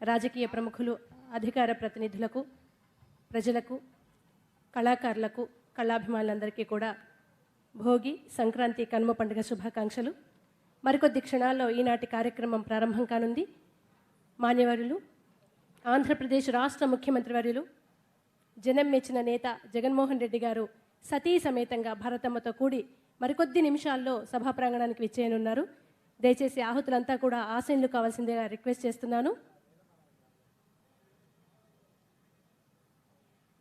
రాజకీయ ప్రముఖులు, అధికార ప్రతినిధులకు, ప్రజలకు, కళాకారులకు, కళాభిమానులందరికీ కూడా భోగి, సంక్రాంతి, కనుమ పండుగ శుభాకాంక్షలు. మరికొద్ది క్షణాల్లో ఈనాటి కార్యక్రమం ప్రారంభం కానుంది. మాన్యవరులు, ఆంధ్రప్రదేశ్ రాష్ట్ర ముఖ్యమంత్రి వర్యులు, జనం మెచ్చిన నేత జగన్మోహన్ రెడ్డి గారు సతీ సమేతంగా భారతమ్మతో కూడి మరికొద్ది నిమిషాల్లో సభా ప్రాంగణానికి విచ్చేయనున్నారు. దయచేసి ఆహుతులంతా కూడా ఆసీనులు కావాల్సిందిగా రిక్వెస్ట్ చేస్తున్నాను.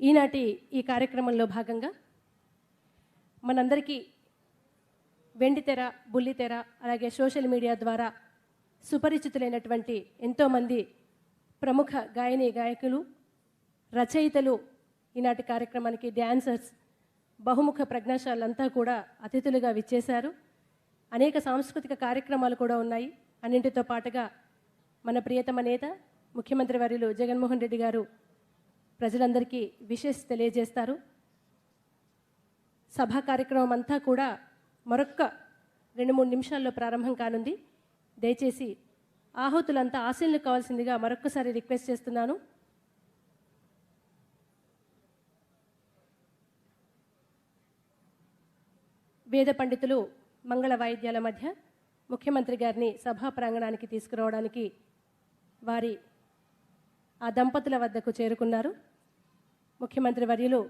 ఈనాటి ఈ కార్యక్రమంలో భాగంగా మనందరికీ వెండితెర, బుల్లితెర, అలాగే సోషల్ మీడియా ద్వారా సుపరిచితులైనటువంటి ఎంతోమంది ప్రముఖ గాయని, గాయకులు, రచయితలు ఈనాటి కార్యక్రమానికి, డ్యాన్సర్స్, బహుముఖ ప్రజ్ఞాశాలంతా కూడా అతిథులుగా విచ్చేశారు. అనేక సాంస్కృతిక కార్యక్రమాలు కూడా ఉన్నాయి. అన్నింటితో పాటుగా మన ప్రియతమ నేత ముఖ్యమంత్రి వర్యులు జగన్మోహన్ రెడ్డి గారు ప్రజలందరికీ విషెస్ తెలియజేస్తారు. సభా కార్యక్రమం అంతా కూడా మరొక్క 2-3 నిమిషాల్లో ప్రారంభం కానుంది. దయచేసి ఆహుతులంతా ఆశీనులు కావాల్సిందిగా మరొక్కసారి రిక్వెస్ట్ చేస్తున్నాను. వేద పండితులు మంగళ వాయిద్యాల మధ్య ముఖ్యమంత్రి గారిని సభా ప్రాంగణానికి తీసుకురావడానికి వారి ఆ దంపతుల వద్దకు చేరుకున్నారు. ముఖ్యమంత్రి వర్యులు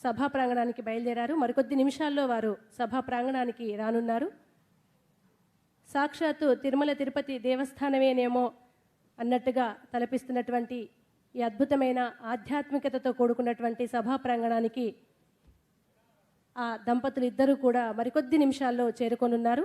సభా ప్రాంగణానికి బయలుదేరారు. మరికొద్ది నిమిషాల్లో వారు సభా ప్రాంగణానికి రానున్నారు. సాక్షాత్తు తిరుమల తిరుపతి దేవస్థానమేనేమో అన్నట్టుగా తలపిస్తున్నటువంటి ఈ అద్భుతమైన ఆధ్యాత్మికతతో కూడుకున్నటువంటి సభా ప్రాంగణానికి ఆ దంపతులు ఇద్దరూ కూడా మరికొద్ది నిమిషాల్లో చేరుకొనున్నారు.